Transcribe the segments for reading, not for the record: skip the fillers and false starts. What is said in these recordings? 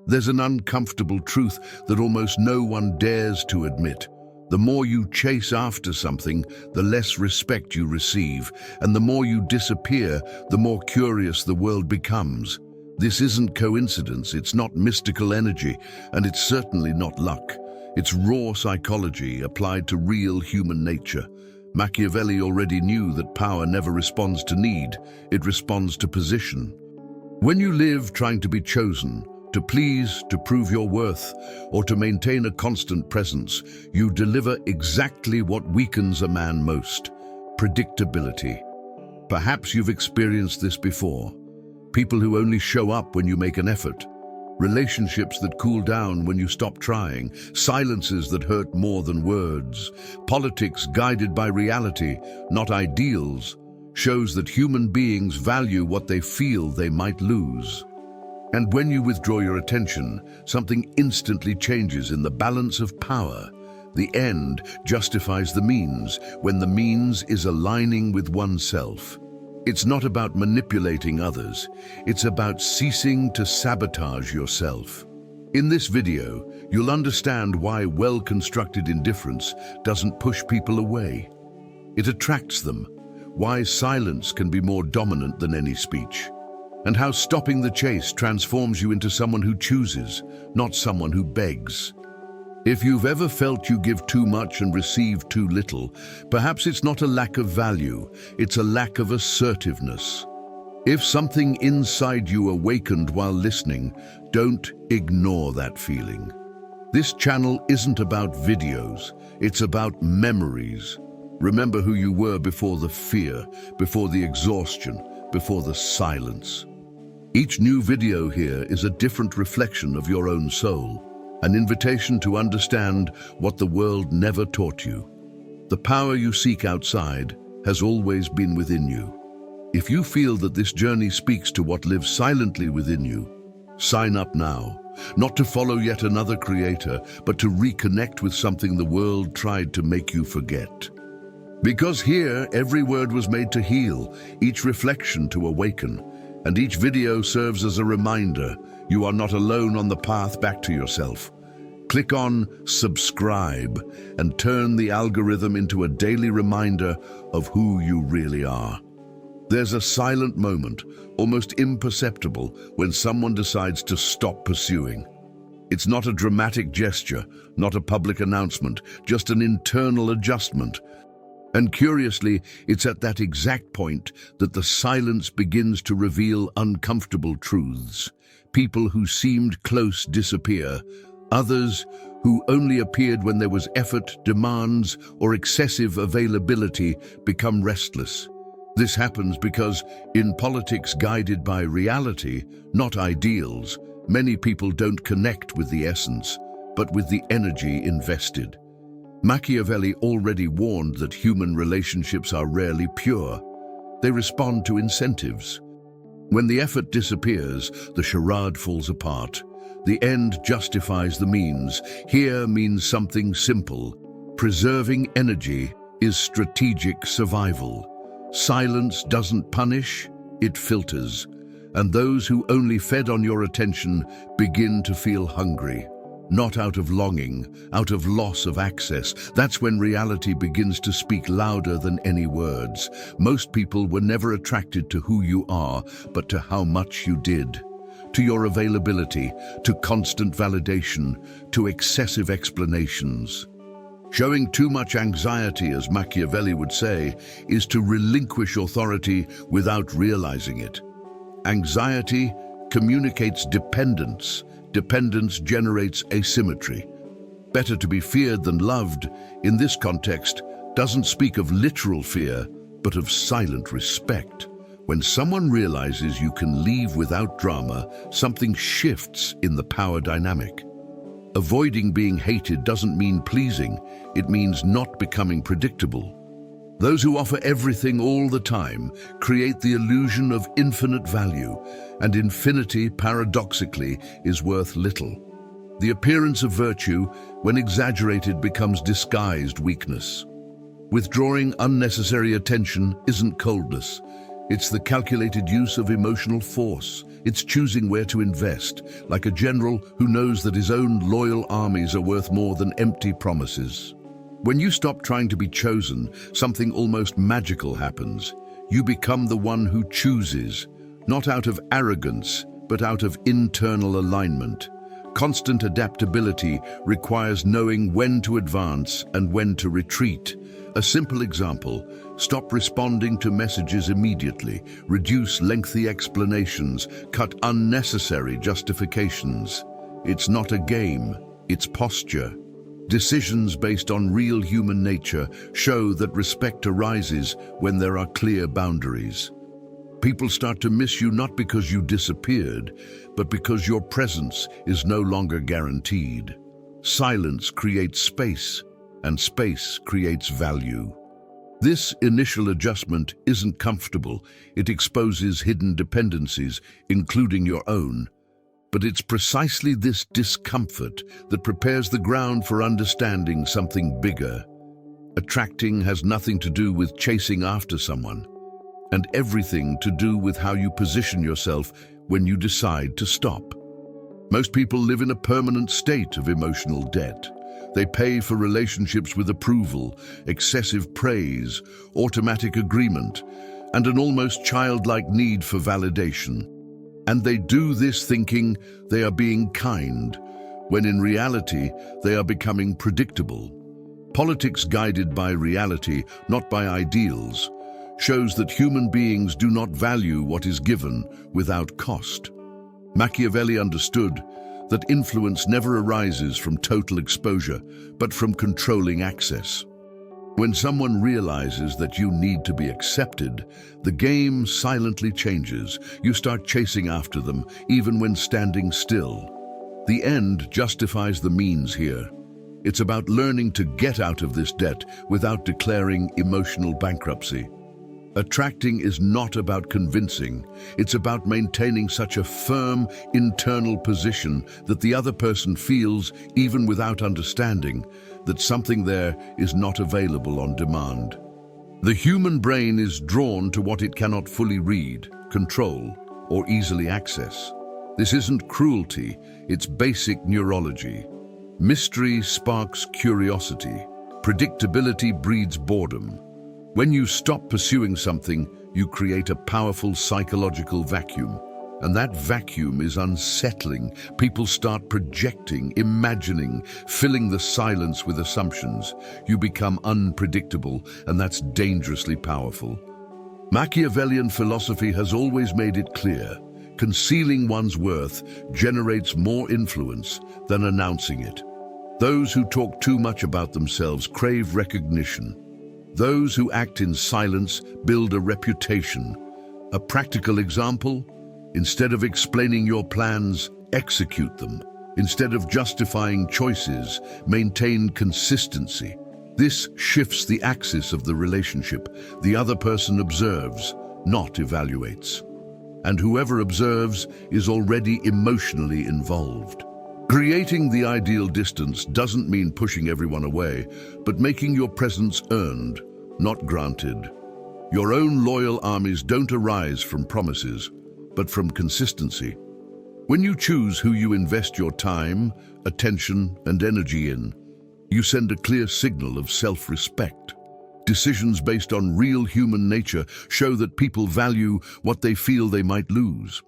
There's an uncomfortable truth that almost no one dares to admit. The more you chase after something, the less respect you receive, and the more you disappear, the more curious the world becomes. This isn't coincidence, it's not mystical energy, and it's certainly not luck. It's raw psychology applied to real human nature. Machiavelli already knew that power never responds to need, it responds to position. When you live trying to be chosen, to please, to prove your worth, or to maintain a constant presence, you deliver exactly what weakens a man most: predictability. Perhaps you've experienced this before. People who only show up when you make an effort. Relationships that cool down when you stop trying. Silences that hurt more than words. Politics guided by reality, not ideals, shows that human beings value what they feel they might lose. And when you withdraw your attention, something instantly changes in the balance of power. The end justifies the means when the means is aligning with oneself. It's not about manipulating others, it's about ceasing to sabotage yourself. In this video, you'll understand why well-constructed indifference doesn't push people away. It attracts them, why silence can be more dominant than any speech, and how stopping the chase transforms you into someone who chooses, not someone who begs. If you've ever felt you give too much and receive too little, perhaps it's not a lack of value, it's a lack of assertiveness. If something inside you awakened while listening, don't ignore that feeling. This channel isn't about videos, it's about memories. Remember who you were before the fear, before the exhaustion, before the silence. Each new video here is a different reflection of your own soul, an invitation to understand what the world never taught you. The power you seek outside has always been within you. If you feel that this journey speaks to what lives silently within you, sign up now, not to follow yet another creator, but to reconnect with something the world tried to make you forget. Because here, every word was made to heal, each reflection to awaken, and each video serves as a reminder you are not alone on the path back to yourself. Click on subscribe and turn the algorithm into a daily reminder of who you really are. There's a silent moment, almost imperceptible, when someone decides to stop pursuing. It's not a dramatic gesture, not a public announcement, just an internal adjustment. And curiously, it's at that exact point that the silence begins to reveal uncomfortable truths. People who seemed close disappear. Others who only appeared when there was effort, demands, or excessive availability become restless. This happens because, in politics guided by reality, not ideals, many people don't connect with the essence, but with the energy invested. Machiavelli already warned that human relationships are rarely pure. They respond to incentives. When the effort disappears, the charade falls apart. The end justifies the means. Here means something simple. Preserving energy is strategic survival. Silence doesn't punish, it filters. And those who only fed on your attention begin to feel hungry. Not out of longing, out of loss of access. That's when reality begins to speak louder than any words. Most people were never attracted to who you are, but to how much you did. To your availability, to constant validation, to excessive explanations. Showing too much anxiety, as Machiavelli would say, is to relinquish authority without realizing it. Anxiety communicates dependence. Dependence generates asymmetry. Better to be feared than loved, in this context, doesn't speak of literal fear, but of silent respect. When someone realizes you can leave without drama, something shifts in the power dynamic. Avoiding being hated doesn't mean pleasing, it means not becoming predictable. Those who offer everything all the time create the illusion of infinite value, and infinity, paradoxically, is worth little. The appearance of virtue, when exaggerated, becomes disguised weakness. Withdrawing unnecessary attention isn't coldness, It's the calculated use of emotional force. It's choosing where to invest, like a general who knows that his own loyal armies are worth more than empty promises. When you stop trying to be chosen, something almost magical happens. You become the one who chooses, not out of arrogance, but out of internal alignment. Constant adaptability requires knowing when to advance and when to retreat. A simple example: stop responding to messages immediately, reduce lengthy explanations, cut unnecessary justifications. It's not a game, it's posture. Decisions based on real human nature show that respect arises when there are clear boundaries. People start to miss you not because you disappeared, but because your presence is no longer guaranteed. Silence creates space, and space creates value. This initial adjustment isn't comfortable. It exposes hidden dependencies, including your own. But it's precisely this discomfort that prepares the ground for understanding something bigger. Attracting has nothing to do with chasing after someone, and everything to do with how you position yourself when you decide to stop. Most people live in a permanent state of emotional debt. They pay for relationships with approval, excessive praise, automatic agreement, and an almost childlike need for validation. And they do this thinking they are being kind, when in reality they are becoming predictable. Politics guided by reality, not by ideals, shows that human beings do not value what is given without cost. Machiavelli understood that influence never arises from total exposure, but from controlling access. When someone realizes that you need to be accepted, the game silently changes. You start chasing after them, even when standing still. The end justifies the means here. It's about learning to get out of this debt without declaring emotional bankruptcy. Attracting is not about convincing. It's about maintaining such a firm internal position that the other person feels, even without understanding, that something there is not available on demand. The human brain is drawn to what it cannot fully read, control, or easily access. This isn't cruelty, it's basic neurology. Mystery sparks curiosity. Predictability breeds boredom. When you stop pursuing something, you create a powerful psychological vacuum. And that vacuum is unsettling. People start projecting, imagining, filling the silence with assumptions. You become unpredictable, and that's dangerously powerful. Machiavellian philosophy has always made it clear: concealing one's worth generates more influence than announcing it. Those who talk too much about themselves crave recognition. Those who act in silence build a reputation. A practical example: instead of explaining your plans, execute them. Instead of justifying choices, maintain consistency. This shifts the axis of the relationship. The other person observes, not evaluates. And whoever observes is already emotionally involved. Creating the ideal distance doesn't mean pushing everyone away, but making your presence earned, not granted. Your own loyal armies don't arise from promises, but from consistency. When you choose who you invest your time, attention, and energy in, you send a clear signal of self-respect. Decisions based on real human nature show that people value what they feel they might lose.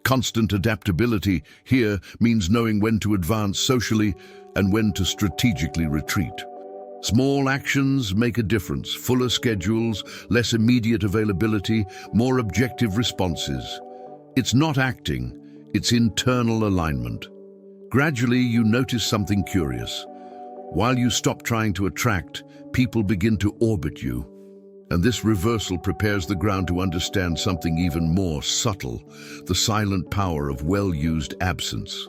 Constant adaptability here means knowing when to advance socially and when to strategically retreat. Small actions make a difference: fuller schedules, less immediate availability, more objective responses. It's not acting, it's internal alignment. Gradually, you notice something curious. While you stop trying to attract, people begin to orbit you. And this reversal prepares the ground to understand something even more subtle: the silent power of well-used absence.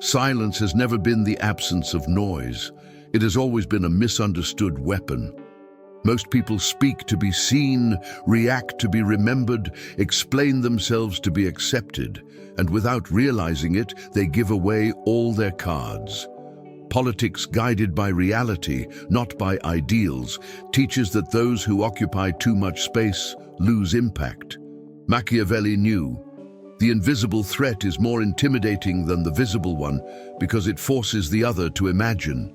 Silence has never been the absence of noise. It has always been a misunderstood weapon. Most people speak to be seen, react to be remembered, explain themselves to be accepted, and without realizing it, they give away all their cards. Politics guided by reality, not by ideals, teaches that those who occupy too much space lose impact. Machiavelli knew the invisible threat is more intimidating than the visible one because it forces the other to imagine.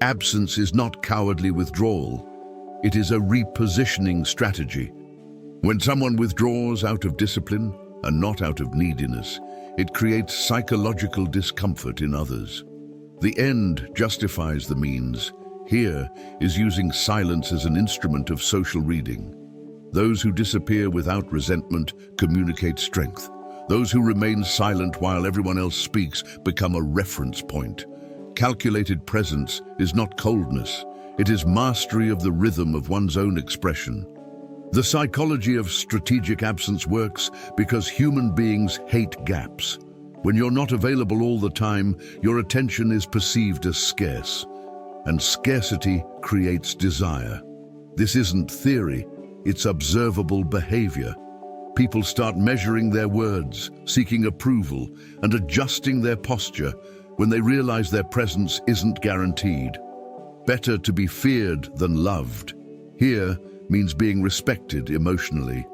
Absence is not cowardly withdrawal. It is a repositioning strategy. When someone withdraws out of discipline and not out of neediness, it creates psychological discomfort in others. The end justifies the means. Here is using silence as an instrument of social reading. Those who disappear without resentment communicate strength. Those who remain silent while everyone else speaks become a reference point. Calculated presence is not coldness. It is mastery of the rhythm of one's own expression. The psychology of strategic absence works because human beings hate gaps. When you're not available all the time, your attention is perceived as scarce, and scarcity creates desire. This isn't theory, it's observable behavior. People start measuring their words, seeking approval, and adjusting their posture when they realize their presence isn't guaranteed. Better to be feared than loved. Here means being respected emotionally.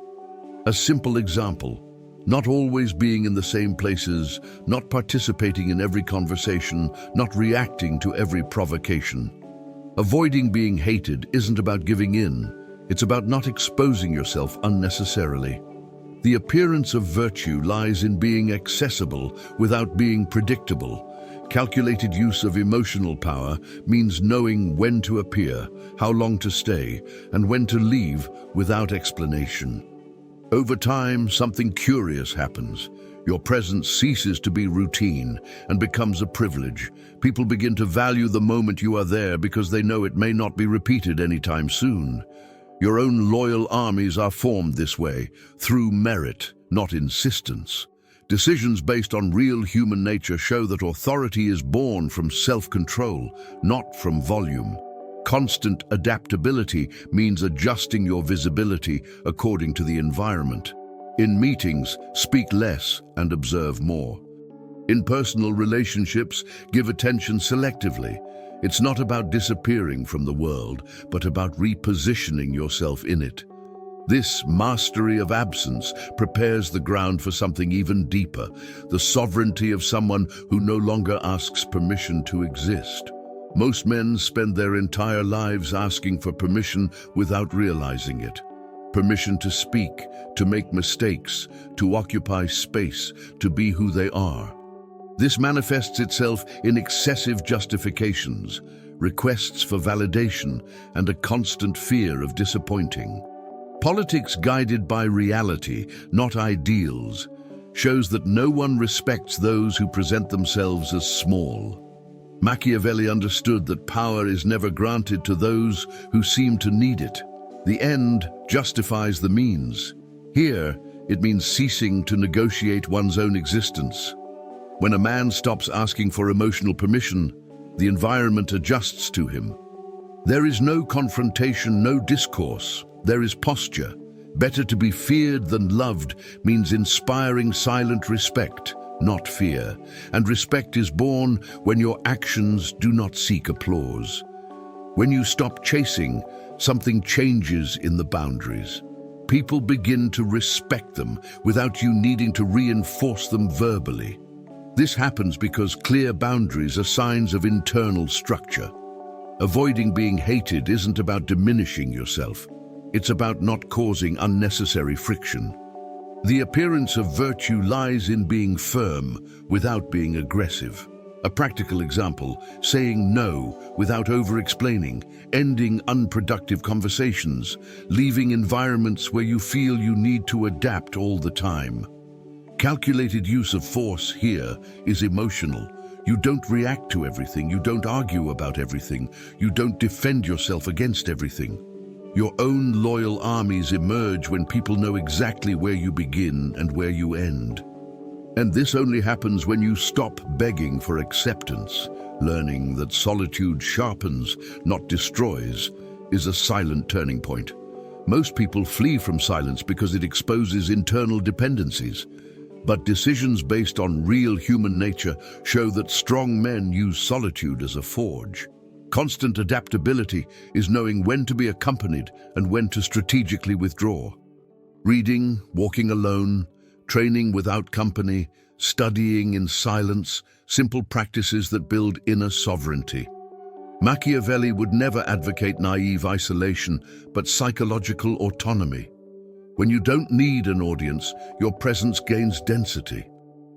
A simple example: not always being in the same places, not participating in every conversation, not reacting to every provocation. Avoiding being hated isn't about giving in, it's about not exposing yourself unnecessarily. The appearance of virtue lies in being accessible without being predictable. Calculated use of emotional power means knowing when to appear, how long to stay, and when to leave without explanation. Over time, something curious happens. Your presence ceases to be routine and becomes a privilege. People begin to value the moment you are there because they know it may not be repeated anytime soon. Your own loyal armies are formed this way, through merit, not insistence. Decisions based on real human nature show that authority is born from self-control, not from volume. Constant adaptability means adjusting your visibility according to the environment. In meetings, speak less and observe more. In personal relationships, give attention selectively. It's not about disappearing from the world, but about repositioning yourself in it. This mastery of absence prepares the ground for something even deeper, the sovereignty of someone who no longer asks permission to exist. Most men spend their entire lives asking for permission without realizing it. Permission to speak, to make mistakes, to occupy space, to be who they are. This manifests itself in excessive justifications, requests for validation, and a constant fear of disappointing. Politics guided by reality, not ideals, shows that no one respects those who present themselves as small. Machiavelli understood that power is never granted to those who seem to need it. The end justifies the means. Here, it means ceasing to negotiate one's own existence. When a man stops asking for emotional permission, the environment adjusts to him. There is no confrontation, no discourse. There is posture. Better to be feared than loved means inspiring silent respect, not fear. And respect is born when your actions do not seek applause. When you stop chasing, something changes in the boundaries. People begin to respect them without you needing to reinforce them verbally. This happens because clear boundaries are signs of internal structure. Avoiding being hated isn't about diminishing yourself. It's about not causing unnecessary friction. The appearance of virtue lies in being firm without being aggressive. A practical example: saying no without over-explaining, ending unproductive conversations, leaving environments where you feel you need to adapt all the time. Calculated use of force here is emotional. You don't react to everything, you don't argue about everything, you don't defend yourself against everything. Your own loyal armies emerge when people know exactly where you begin and where you end. And this only happens when you stop begging for acceptance. Learning that solitude sharpens, not destroys, is a silent turning point. Most people flee from silence because it exposes internal dependencies. But decisions based on real human nature show that strong men use solitude as a forge. Constant adaptability is knowing when to be accompanied and when to strategically withdraw. Reading, walking alone, training without company, studying in silence, simple practices that build inner sovereignty. Machiavelli would never advocate naive isolation, but psychological autonomy. When you don't need an audience, your presence gains density.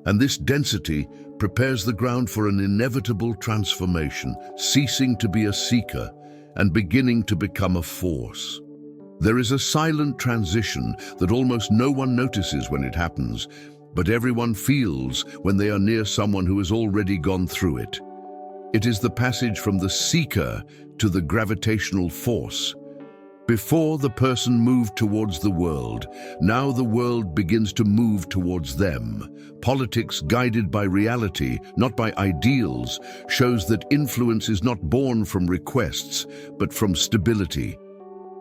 And this density prepares the ground for an inevitable transformation, ceasing to be a seeker and beginning to become a force. There is a silent transition that almost no one notices when it happens, but everyone feels when they are near someone who has already gone through it. It is the passage from the seeker to the gravitational force. Before the person moved towards the world, now the world begins to move towards them. Politics guided by reality, not by ideals, shows that influence is not born from requests, but from stability.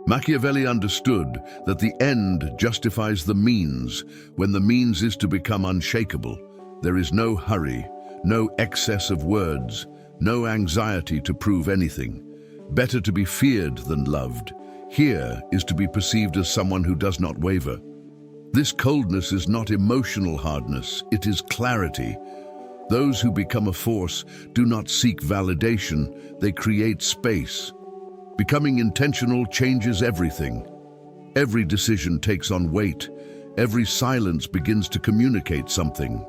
Machiavelli understood that the end justifies the means when the means is to become unshakable. There is no hurry, no excess of words, no anxiety to prove anything. Better to be feared than loved. Here is to be perceived as someone who does not waver. This coldness is not emotional hardness, it is clarity. Those who become a force do not seek validation, they create space. Becoming intentional changes everything. Every decision takes on weight. Every silence begins to communicate something.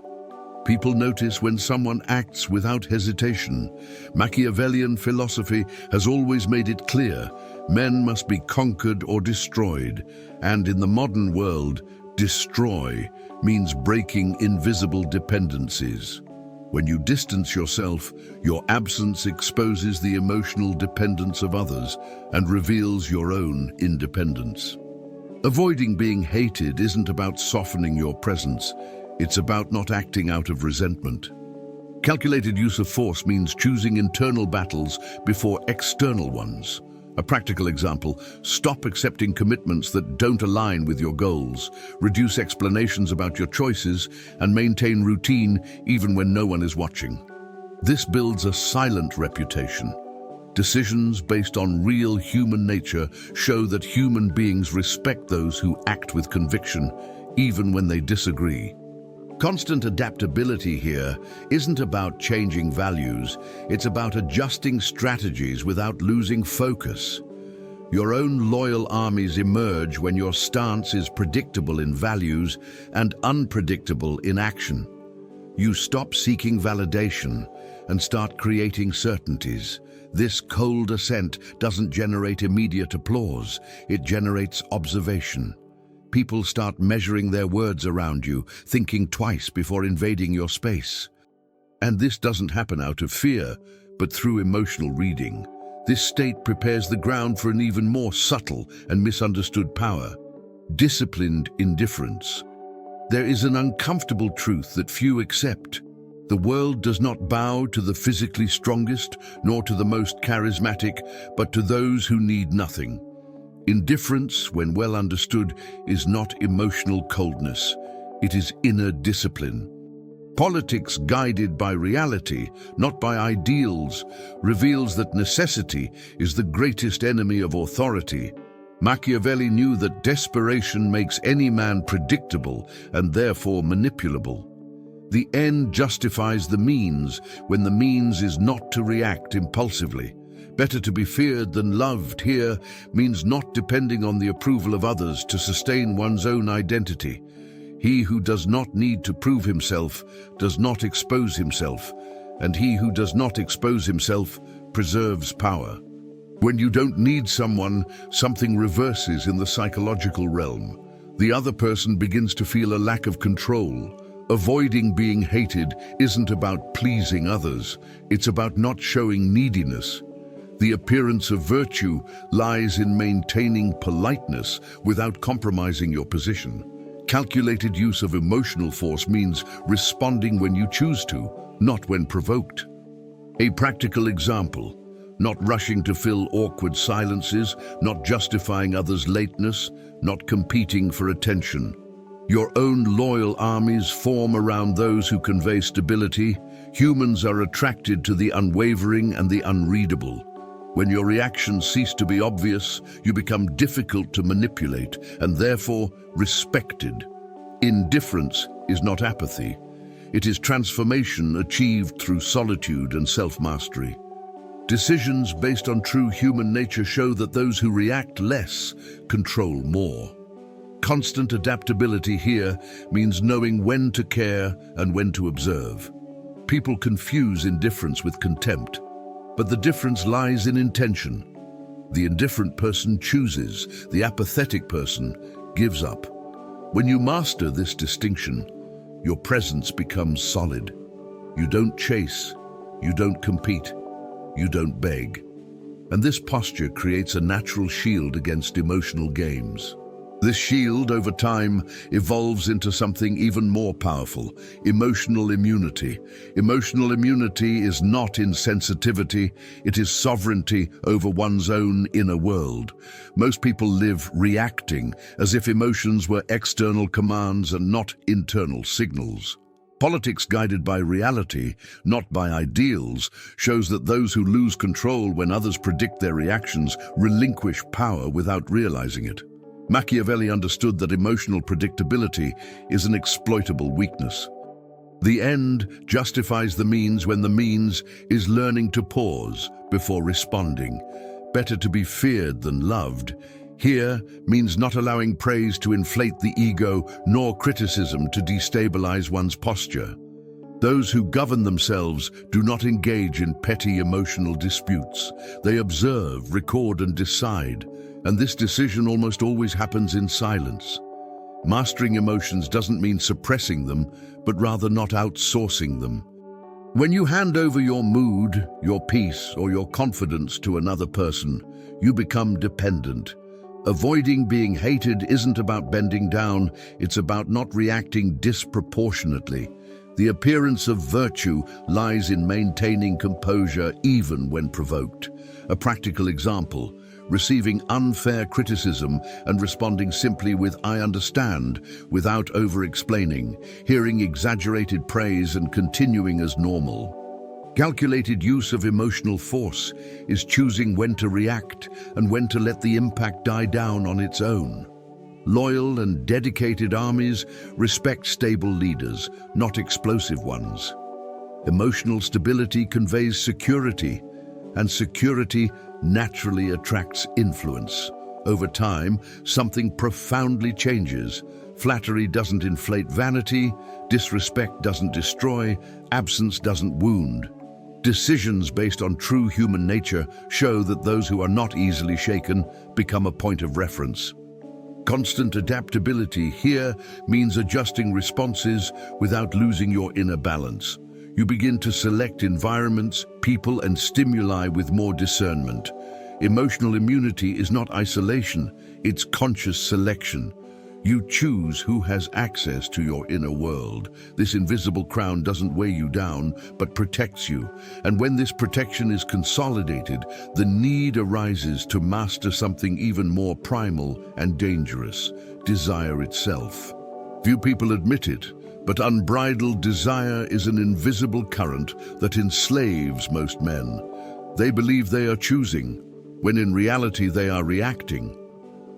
People notice when someone acts without hesitation. Machiavellian philosophy has always made it clear, men must be conquered or destroyed, and in the modern world, destroy means breaking invisible dependencies. When you distance yourself, your absence exposes the emotional dependence of others and reveals your own independence. Avoiding being hated isn't about softening your presence, it's about not acting out of resentment. Calculated use of force means choosing internal battles before external ones. A practical example, stop accepting commitments that don't align with your goals, reduce explanations about your choices, and maintain routine even when no one is watching. This builds a silent reputation. Decisions based on real human nature show that human beings respect those who act with conviction, even when they disagree. Constant adaptability here isn't about changing values, it's about adjusting strategies without losing focus. Your own loyal armies emerge when your stance is predictable in values and unpredictable in action. You stop seeking validation and start creating certainties. This cold assent doesn't generate immediate applause, it generates observation. People start measuring their words around you, thinking twice before invading your space. And this doesn't happen out of fear, but through emotional reading. This state prepares the ground for an even more subtle and misunderstood power: disciplined indifference. There is an uncomfortable truth that few accept. The world does not bow to the physically strongest, nor to the most charismatic, but to those who need nothing. Indifference, when well understood, is not emotional coldness. It is inner discipline. Politics guided by reality, not by ideals, reveals that necessity is the greatest enemy of authority. Machiavelli knew that desperation makes any man predictable and therefore manipulable. The end justifies the means when the means is not to react impulsively. Better to be feared than loved here means not depending on the approval of others to sustain one's own identity. He who does not need to prove himself does not expose himself, and he who does not expose himself preserves power. When you don't need someone, something reverses in the psychological realm. The other person begins to feel a lack of control. Avoiding being hated isn't about pleasing others, it's about not showing neediness. The appearance of virtue lies in maintaining politeness without compromising your position. Calculated use of emotional force means responding when you choose to, not when provoked. A practical example: not rushing to fill awkward silences, not justifying others' lateness, not competing for attention. Your own loyal armies form around those who convey stability. Humans are attracted to the unwavering and the unreadable. When your reactions cease to be obvious, you become difficult to manipulate and therefore respected. Indifference is not apathy. It is transformation achieved through solitude and self-mastery. Decisions based on true human nature show that those who react less control more. Constant adaptability here means knowing when to care and when to observe. People confuse indifference with contempt, but the difference lies in intention. The indifferent person chooses, the apathetic person gives up. When you master this distinction, your presence becomes solid. You don't chase, you don't compete, you don't beg. And this posture creates a natural shield against emotional games. This shield, over time, evolves into something even more powerful: emotional immunity. Emotional immunity is not insensitivity, it is sovereignty over one's own inner world. Most people live reacting, as if emotions were external commands and not internal signals. Politics guided by reality, not by ideals, shows that those who lose control when others predict their reactions relinquish power without realizing it. Machiavelli understood that emotional predictability is an exploitable weakness. The end justifies the means when the means is learning to pause before responding. Better to be feared than loved here means not allowing praise to inflate the ego, nor criticism to destabilize one's posture. Those who govern themselves do not engage in petty emotional disputes. They observe, record, and decide. And this decision almost always happens in silence. Mastering emotions doesn't mean suppressing them, but rather not outsourcing them. When you hand over your mood, your peace, or your confidence to another person, you become dependent. Avoiding being hated isn't about bending down, it's about not reacting disproportionately. The appearance of virtue lies in maintaining composure even when provoked. A practical example: receiving unfair criticism and responding simply with "I understand" without over-explaining, hearing exaggerated praise and continuing as normal. Calculated use of emotional force is choosing when to react and when to let the impact die down on its own. Loyal and dedicated armies respect stable leaders, not explosive ones. Emotional stability conveys security, and security naturally attracts influence. Over time, something profoundly changes. Flattery doesn't inflate vanity, disrespect doesn't destroy, absence doesn't wound. Decisions based on true human nature show that those who are not easily shaken become a point of reference. Constant adaptability here means adjusting responses without losing your inner balance. You begin to select environments, people, and stimuli with more discernment. Emotional immunity is not isolation, it's conscious selection. You choose who has access to your inner world. This invisible crown doesn't weigh you down, but protects you. And when this protection is consolidated, the need arises to master something even more primal and dangerous: desire itself. Few people admit it, but unbridled desire is an invisible current that enslaves most men. They believe they are choosing, when in reality they are reacting.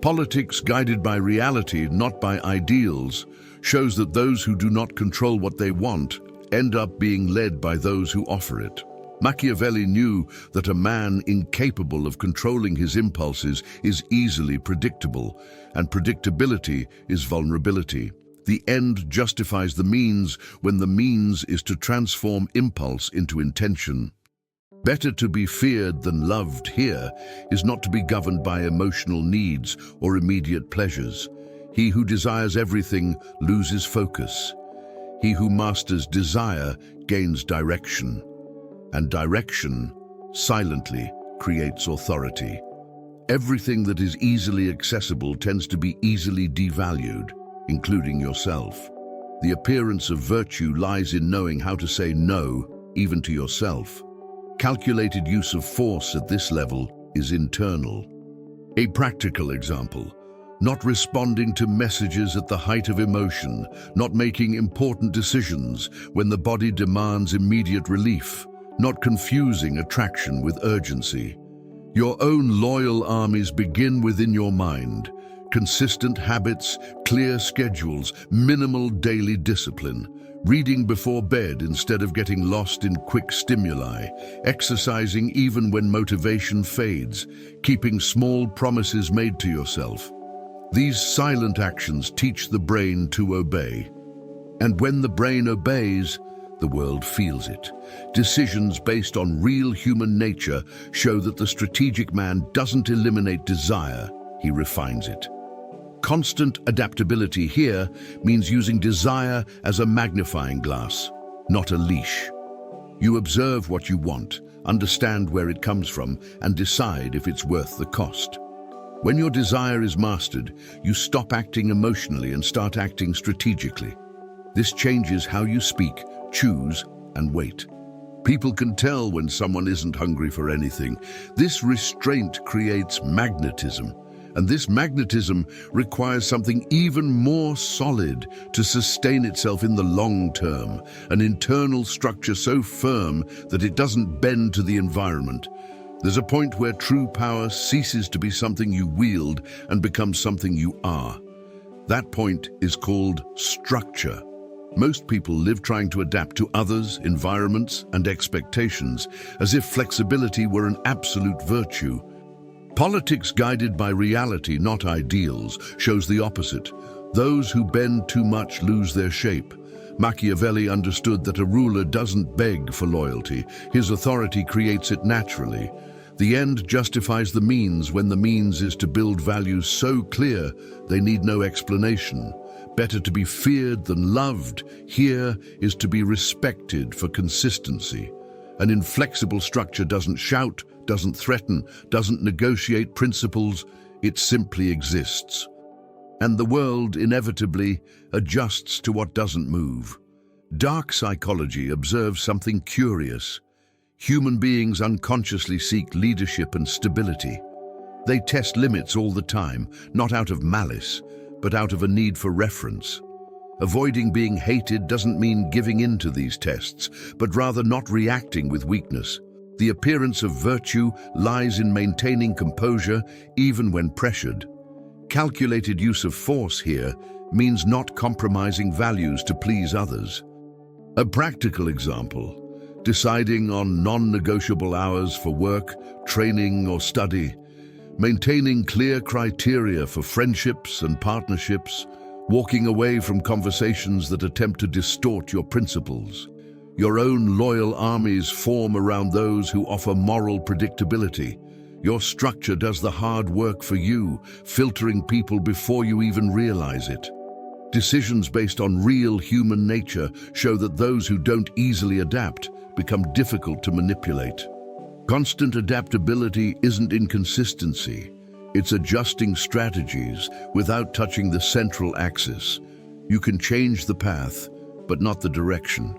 Politics guided by reality, not by ideals, shows that those who do not control what they want end up being led by those who offer it. Machiavelli knew that a man incapable of controlling his impulses is easily predictable, and predictability is vulnerability. The end justifies the means when the means is to transform impulse into intention. Better to be feared than loved here is not to be governed by emotional needs or immediate pleasures. He who desires everything loses focus. He who masters desire gains direction, and direction silently creates authority. Everything that is easily accessible tends to be easily devalued, including yourself. The appearance of virtue lies in knowing how to say no, even to yourself. Calculated use of force at this level is internal. A practical example: not responding to messages at the height of emotion, not making important decisions when the body demands immediate relief, not confusing attraction with urgency. Your own loyal armies begin within your mind. Consistent habits, clear schedules, minimal daily discipline. Reading before bed instead of getting lost in quick stimuli. Exercising even when motivation fades. Keeping small promises made to yourself. These silent actions teach the brain to obey. And when the brain obeys, the world feels it. Decisions based on real human nature show that the strategic man doesn't eliminate desire, he refines it. Constant adaptability here means using desire as a magnifying glass, not a leash. You observe what you want, understand where it comes from, and decide if it's worth the cost. When your desire is mastered, you stop acting emotionally and start acting strategically. This changes how you speak, choose, and wait. People can tell when someone isn't hungry for anything. This restraint creates magnetism, and this magnetism requires something even more solid to sustain itself in the long term, an internal structure so firm that it doesn't bend to the environment. There's a point where true power ceases to be something you wield and becomes something you are. That point is called structure. Most people live trying to adapt to others, environments, and expectations, as if flexibility were an absolute virtue. Politics guided by reality, not ideals, shows the opposite. Those who bend too much lose their shape. Machiavelli understood that a ruler doesn't beg for loyalty. His authority creates it naturally. The end justifies the means when the means is to build values so clear they need no explanation. Better to be feared than loved. Here is to be respected for consistency. An inflexible structure doesn't shout, doesn't threaten, doesn't negotiate principles. It simply exists. And the world inevitably adjusts to what doesn't move. Dark psychology observes something curious. Human beings unconsciously seek leadership and stability. They test limits all the time, not out of malice, but out of a need for reference. Avoiding being hated doesn't mean giving in to these tests, but rather not reacting with weakness. The appearance of virtue lies in maintaining composure even when pressured. Calculated use of force here means not compromising values to please others. A practical example: deciding on non-negotiable hours for work, training, or study, maintaining clear criteria for friendships and partnerships, walking away from conversations that attempt to distort your principles. Your own loyal armies form around those who offer moral predictability. Your structure does the hard work for you, filtering people before you even realize it. Decisions based on real human nature show that those who don't easily adapt become difficult to manipulate. Constant adaptability isn't inconsistency. It's adjusting strategies without touching the central axis. You can change the path, but not the direction.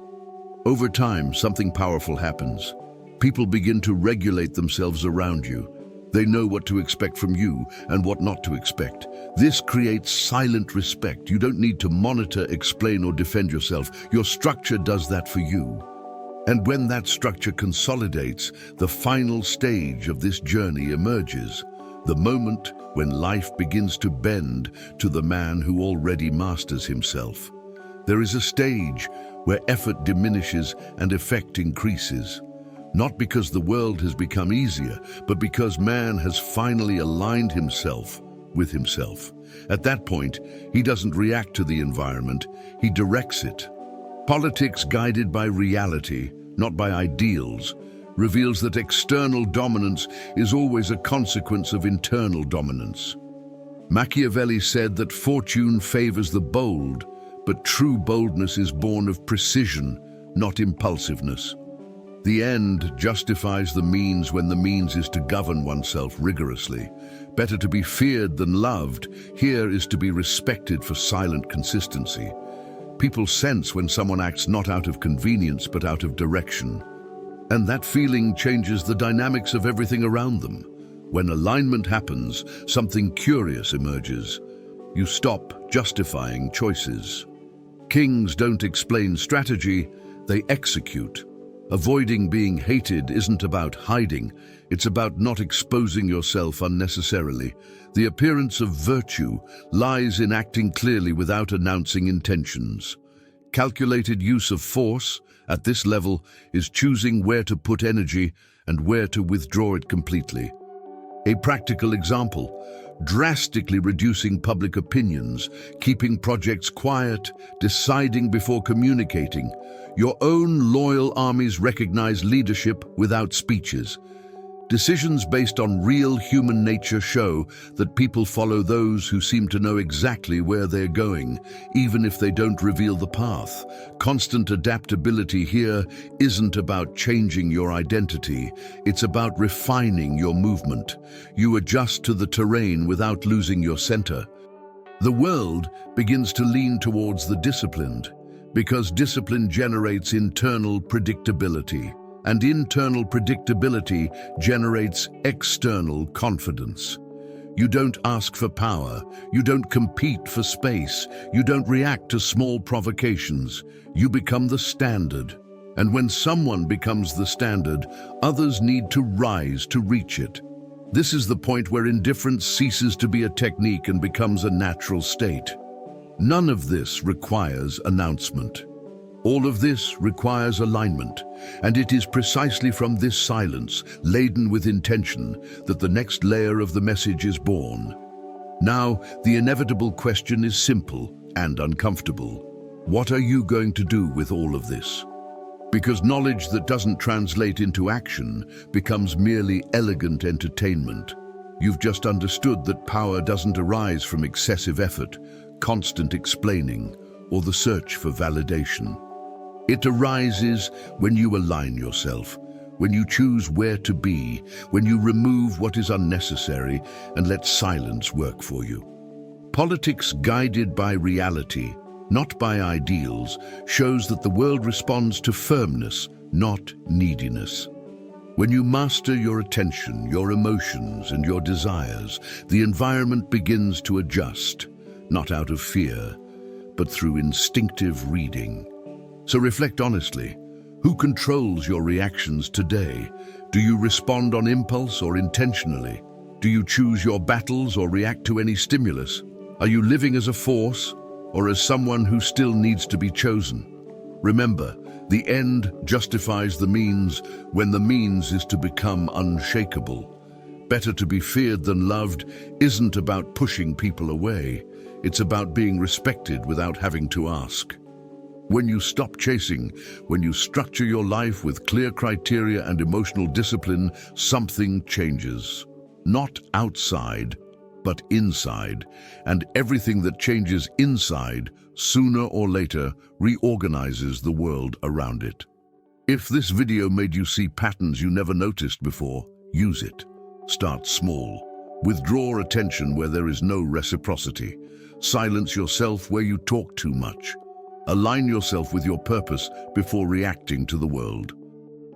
Over time, something powerful happens. People begin to regulate themselves around you. They know what to expect from you and what not to expect. This creates silent respect. You don't need to monitor, explain, or defend yourself. Your structure does that for you. And when that structure consolidates, the final stage of this journey emerges. The moment when life begins to bend to the man who already masters himself. There is a stage where effort diminishes and effect increases. Not because the world has become easier, but because man has finally aligned himself with himself. At that point, he doesn't react to the environment, he directs it. Politics guided by reality, not by ideals, reveals that external dominance is always a consequence of internal dominance. Machiavelli said that fortune favors the bold, but true boldness is born of precision, not impulsiveness. The end justifies the means when the means is to govern oneself rigorously. Better to be feared than loved. Here is to be respected for silent consistency. People sense when someone acts not out of convenience but out of direction. And that feeling changes the dynamics of everything around them. When alignment happens, something curious emerges. You stop justifying choices. Kings don't explain strategy, they execute. Avoiding being hated isn't about hiding, it's about not exposing yourself unnecessarily. The appearance of virtue lies in acting clearly without announcing intentions. Calculated use of force, at this level, is choosing where to put energy and where to withdraw it completely. A practical example: drastically reducing public opinions, keeping projects quiet, deciding before communicating. Your own loyal armies recognize leadership without speeches. Decisions based on real human nature show that people follow those who seem to know exactly where they're going, even if they don't reveal the path. Constant adaptability here isn't about changing your identity, it's about refining your movement. You adjust to the terrain without losing your center. The world begins to lean towards the disciplined, because discipline generates internal predictability. And internal predictability generates external confidence. You don't ask for power, you don't compete for space, you don't react to small provocations. You become the standard. And when someone becomes the standard, others need to rise to reach it. This is the point where indifference ceases to be a technique and becomes a natural state. None of this requires announcement. All of this requires alignment, and it is precisely from this silence, laden with intention, that the next layer of the message is born. Now, the inevitable question is simple and uncomfortable. What are you going to do with all of this? Because knowledge that doesn't translate into action becomes merely elegant entertainment. You've just understood that power doesn't arise from excessive effort, constant explaining, or the search for validation. It arises when you align yourself, when you choose where to be, when you remove what is unnecessary and let silence work for you. Politics guided by reality, not by ideals, shows that the world responds to firmness, not neediness. When you master your attention, your emotions, and your desires, the environment begins to adjust, not out of fear, but through instinctive reading. So reflect honestly. Who controls your reactions today? Do you respond on impulse or intentionally? Do you choose your battles or react to any stimulus? Are you living as a force or as someone who still needs to be chosen? Remember, the end justifies the means when the means is to become unshakable. Better to be feared than loved isn't about pushing people away. It's about being respected without having to ask. When you stop chasing, when you structure your life with clear criteria and emotional discipline, something changes. Not outside, but inside. And everything that changes inside, sooner or later, reorganizes the world around it. If this video made you see patterns you never noticed before, use it. Start small. Withdraw attention where there is no reciprocity. Silence yourself where you talk too much. Align yourself with your purpose before reacting to the world.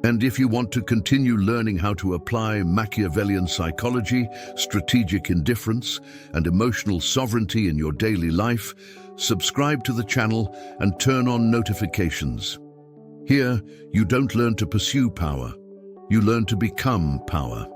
And if you want to continue learning how to apply Machiavellian psychology, strategic indifference, and emotional sovereignty in your daily life, subscribe to the channel and turn on notifications. Here, you don't learn to pursue power, you learn to become power.